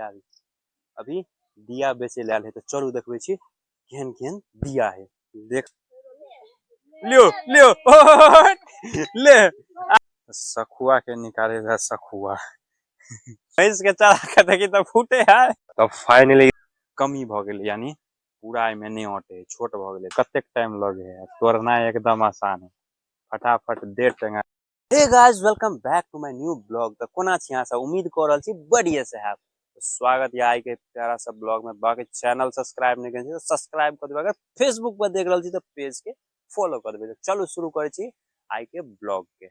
तैयारी अभी दिया बेचे लायल है तो चलू देखबे छी केहन केहन दिया है देख लियो लियो ले सखुआ के निकाले है सखुआ भैंस के चढ़ा के देखी तो फूटे है तब फाइनली कमी भ गेल यानी पूरा में नहीं अटे छोट भ गेल कतेक टाइम लगे है तोड़ना एकदम आसान है फटाफट डेढ़ टेंगा। Hey guys welcome back to my new blog तो कोना छी अहाँ सब उम्मीद कर रहल छी बढ़िया से हैव स्वागत है आई के प्यारा सा ब्लॉग में। बाकी चैनल सब्सक्राइब नहीं करें तो सब्सक्राइब कर देबे, अगर फेसबुक पर देख रहल छी तो पेज के फॉलो कर देबे। चलो शुरू करे छी आई के ब्लॉग के।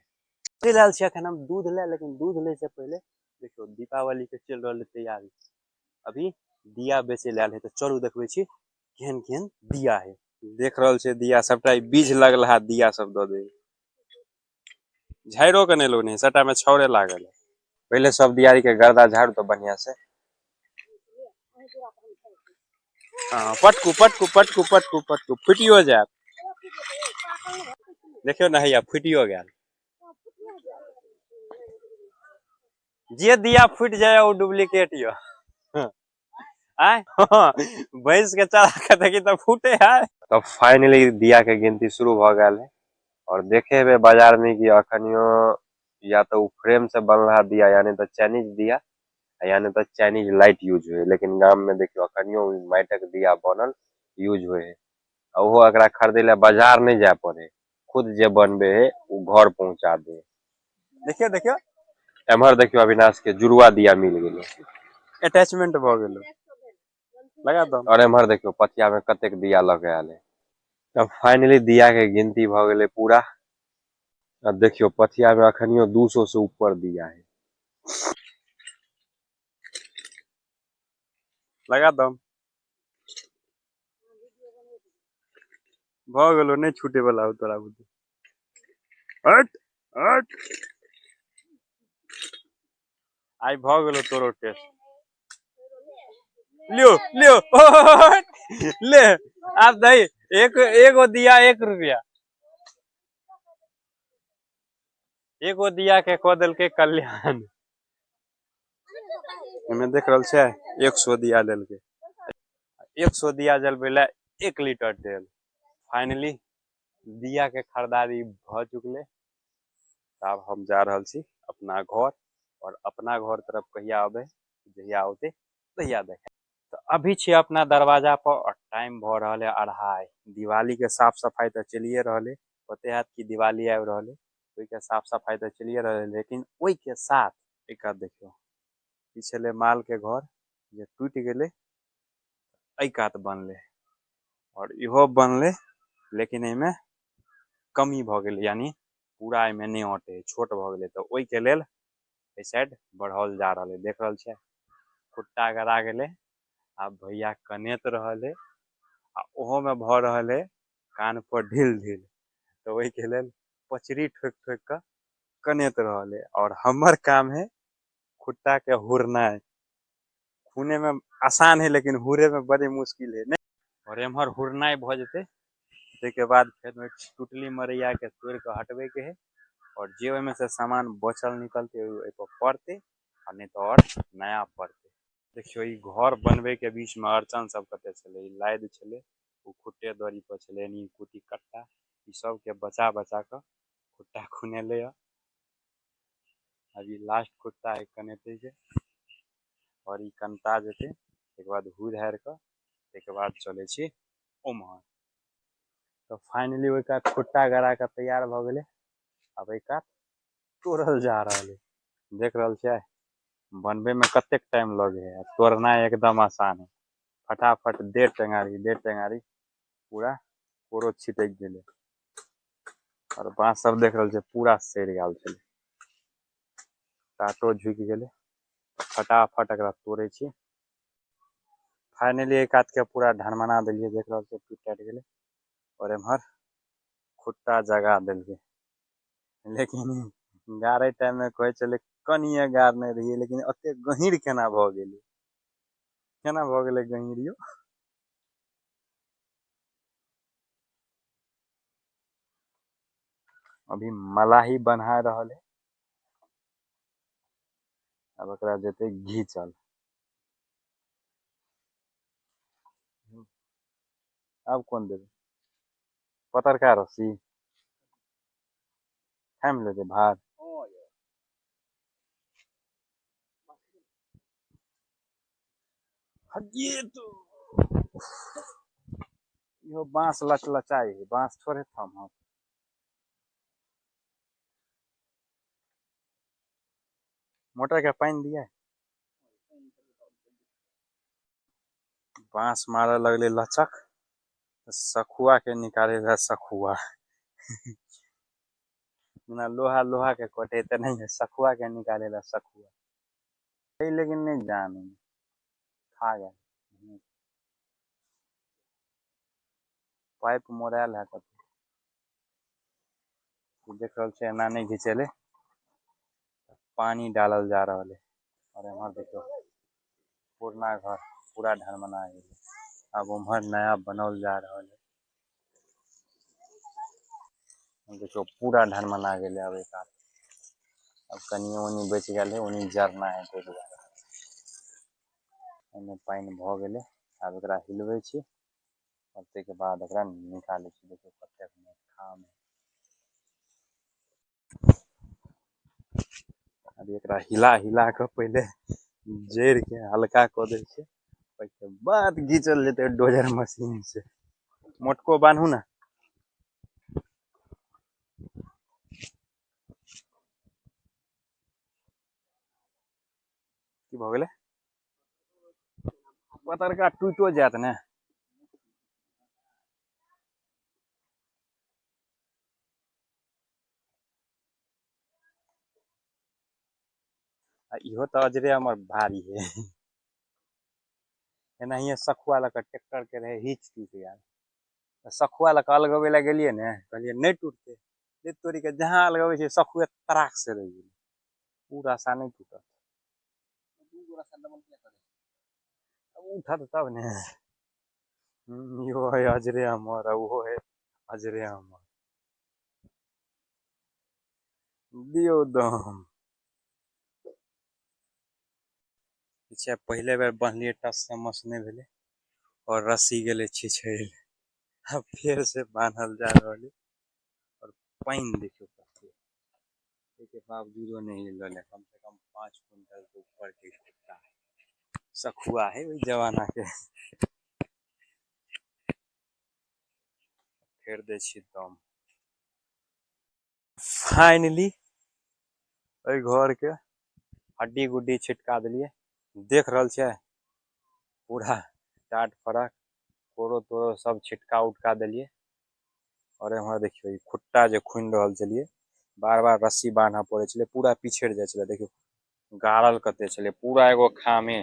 फिलहाल छी अखन हम दूध ले, लेकिन दूध ले से पहले देखियो दीपावली के चल रहल तैयारी अभी दिया बेचे लायल है तो चलू देखबे छी केहन केहन दिया है। देख रहल छे दिया सबटा बीज लगल है दिया सब दे दे झाड़ो के नहीं लोग नहीं सटा में छौरे लागल है। पहले सब दियारी के गर्दा झाड़ू तो बढ़िया से हाँ पटकू पटकू पटकू पटकू पटकू फुटियो जाए देखियो ना हैया फुटियो गया जे दिया फुट जाए वो डुप्लीकेट यो आय भैंस के चढ़ा के देखी तो फूटे है। तो फाइनली दिया के गिनती शुरू भ गया है और देखे हुए बाजार में कि अखनियो या तो फ्रेम से बन रहा दिया यानी तो चाइनीज दिया यानी तो चाइनीज लाइट यूज हुए, लेकिन गांव में देखियो अखनियो माइटक दिया बनल यूज हुए है और वो अगला खरीदे ला बाजार नहीं जाए पड़े, खुद जे बनबे है वो घर पहुंचा दे। देखियो देखियो एमहर देखियो अविनाश के जुड़वा दिया मिल गेलो अटैचमेंट भ गेलो लगा दो और एमहर देखियो पथिया में कतेक दिया लगे आल है। तब फाइनली दिया के गिनती भ गेले पूरा। अब देखियो पथिया में अखनियो 200 से ऊपर दिया है लगा दो भ गेलो नहीं छूटे वाला हो तोरा बुद्धि हट हट आई भ गेलो तोरो टेस्ट लियो लियो ले आप दही एक एगो दिया 1 रुपया एगो दिया के कह दिल के कल्याण हमें देख रहल छे 100 दिया लेल के 100 दिया जलबे ला 1 लीटर तेल। फाइनली दिया के खरीदारी भ चुकले अब हम जा रहल छी अपना घर और अपना घर तरफ कहिया आबे जहिया आते तहिया देखे। तो अभी छे अपना दरवाजा पर और टाइम भ रहल है 2:30। दिवाली के साफ सफाई तो चलिए रहले, पते है कि दिवाली आब रहले ओई के साफ सफाई तो चलिए रहले, लेकिन ओई के साथ एक देखियो पिछले माल के घर जे टूट गेले ऐ कात बनले और इहो बनले, लेकिन एमे कमी भ गेल यानी पूरा एमे नहीं अटे छोट भ गेले तो ओई के लेल ए साइड बढ़ावल जा रहले। देख रहल छे खुट्टा गड़ा गेले आ भैया कनेत रहले आ ओहो में भ रहले कान पर ढील ढील तो ओई के लेल पचरी ठोक ठोक के कनेत रहले और हमर काम है खुट्टा के हुरना खूने में आसान है लेकिन हुरे में बड़ी मुश्किल है नहीं। और एमहर हुरनाई भ जते के बाद फिर में टुटली मरैया के तोड़ के हटबे के है और जे ओमे से सामान बचल निकलते ओइ पर पड़ते और नहीं तो और नया पड़ते। देखियो ई घर बनबे के बीच में अड़चन सब कते छले, लाइद छले उ खुट्टे दड़ी पर छले नी कुटी कट्टा ई सब के बचा बचा के खुट्टा खुनेले। अभी लास्ट खुट्टा है कनेते जे और ई कनता जेते एक बाद हुर हार के एक बाद चले छी उम्हर। तो फाइनली ओई का खुट्टा गड़ा के तैयार भ गेले अब एक का तोड़ल जा रहल है। देख रहल छे बनबे में कतेक टाइम लगे है, तोड़ना एकदम आसान है फटाफट 1.5 टेंगारी पूरा कोरो छिटक गेले और बांस सब देख रहल छे पूरा सड़ गेल छे काटो झुक गेले फटाफट एकरा तोड़े छी। फाइनली एक हाथ के पूरा ढनमना दिलिए देख रहल छे टूट गेले और एमहर खुट्टा जगा दिलिए, लेकिन गाड़े टाइम में कहे चले कनिए गाड़ने रहिए लेकिन अते गहीर केना भ गेले गहीर यो। अभी मलाही बना रहल है अब एकरा जते घी चल अब कौन देवे पतरका रस्सी थाम लेते भार ये तो यो बांस लचलचाई बांस थोड़े थम मोटर का पानी दिया बांस मारे लगले लचक सखुआ के निकाले रहा सखुआ ना लोहा लोहा के कटे तो नहीं है सखुआ के निकाले रहा सखुआ लेकिन नहीं जाने खा गया पाइप मोड़ायल है कभी देख रहा है एना नहीं घिचेले पानी डालल जा रहा है और हमार देखो पुराना घर पूरा ढरमना गया अब उम्हर नया बनल जा रहा है देखो पूरा ढरमना गया अब एक अब कनिए उनी बच गए उनी जरना है ताहि दुआरे एहिमे पानि भऽ गेलै आब एकरा हिलबै छी और ताहिके बाद एकरा निकालै छी देखियौ कतेक खाम अब एकरा हिला हिला कऽ पहिले जड़ि के हल्का कऽ दै छै ओहिके बाद घिचल जेतै डोजर मशीन से मोटको बान्हू ने की भऽ गेलै पतरका टूटो जायत ने इहो तऽ अजरे हमर भारी है एनाहिए सखुआ लऽ कऽ ट्रैक्टर के रहे हिच टूटि गेल सखुआ लऽ कऽ अलगबै लए गेलियै ने कहलियै नहि टूटतै देख तोरी के जहाँ अलगबै छै सखुए तराक से रहि गेलै पूरा सा नहीं टूटत अब उठत तब ने इहो है अजरे हमर ओहो है अजरे हमर दियौ दम पीछे पहले बेर बन्हलियै टस से मस नहीं भेलै और रस्सी गेलै छिछैल अब फिर से बांधल जा रहा है और पानी देखियो के बावजूदो नहीं हिलल है कम से कम 5 क्विंटल के ऊपर के कुत्ता है सखुआ है वही जमाना के फेर दै छी दम फाइनली घर के हड्डी गुड्डी छिटका दिलिए देख रहल छै पूरा टाट फड़क कोरो तोरो सब छिटका उटका दिलिए और एम्हर देखियो खुट्टा जे खुनि रहल छलिए बार बार रस्सी बांधऽ पड़े छलै पूरा पिछड़ जाइ छलै देखियो गाड़ल कते छलै पूरा एगो खामे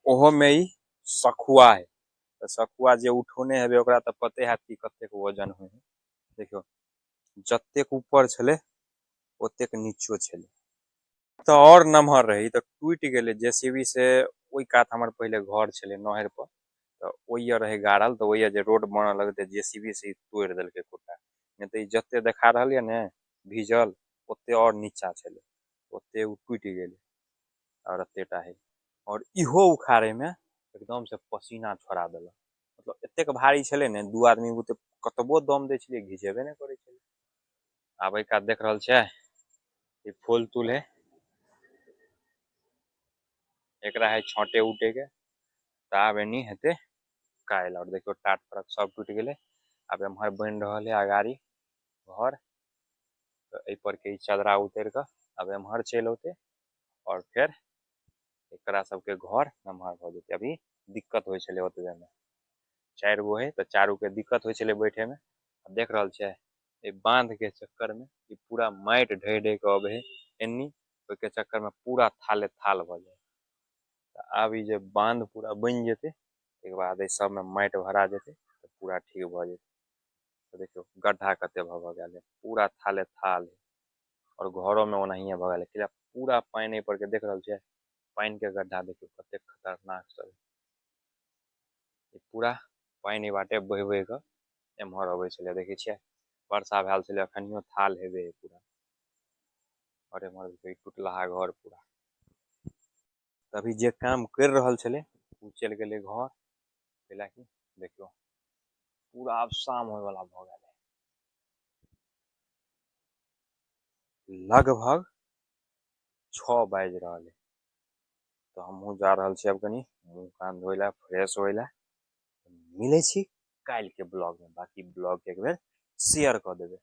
ओहो में ई सखुआ है तो सखुआ जे उठौने हेबे ओकरा तऽ पते हैत कि कतेक वजन होइ है देखियो जतेक ऊपर छलै ओतेक नीचो छलै तो और नमहर रही तो टूटि गेलै जेसीबी से ओई कात हमर पहले घर छलै नहर पर तो ओइया रहे गाड़ल तो ओइया जे रोड बनऽ लगतै जेसीबी से तोड़ि देलकै खुट्टा नहीं तो जते देखा रहल ये ने भीजल ओते और नीचा छलै ओते उ टूटि गेलै और एतेटा है और इहो उखाड़े में एकदम से पसीना छोड़ा देलक मतलब एतेक भारी छलै ने दू आदमी बुते कतबो दम दै छलियै घिचेबे नहीं करै छलै आब एहि कात देख रहल छै ई फूल तूल है एकरा है छाँटे उटे के तऽ आब एनी हेतै काल्हि और देखियो टाट फड़क सब टूटि गेलै आब एम्हर बनि रहल है अगाड़ी घर तो एहि पर के चदरा उतर कऽ अब एम्हर चलि औते और फिर एकरा सबके घर नमहर भऽ जेतै अभी दिक्कत होइ छलै ओतबे में 4 गो है तो चारू के दिक्कत होइ छलै बैठे में देख रहल छै बांध के चक्कर में ई पूरा माटि ढहि ढहि के अबे है एन्नी ओहि के चक्कर में पूरा थाले थाल भ जाए आब ई जे बांध पूरा बनि जेतै एक बाद एहि सब में माटि भरा जेतै तो पूरा ठीक भ जेतै तो देखियो गड्ढा कते भऽ गेल है पूरा थाले थाल है और घरों में ओनाहिए भऽ गेल है पूरा पानि पर के देख रहल छै पानि के गड्ढा देखियो कते खतरनाक सब पूरा पानि बाटे बहि बहि कऽ एम्हर अबै छलै देखै छियै वर्षा भेल छलै अखनियो थाल हेबे पूरा और एम्हर टुटलाहा घर पूरा अभी जे काम कर रहल छलै उ चलि गेलै घर कैलाकि देखियो पूरा अब शाम होय वाला भ गेल है, लगभग 6 बाजि रहल है। तो हमहूँ जा रहल छी अब कनी मुँह कान धोय ला, फ्रेश होय ला। मिलै छी काल्हि के ब्लॉग में, बाकी ब्लॉग के एक बेर शेयर क देबै।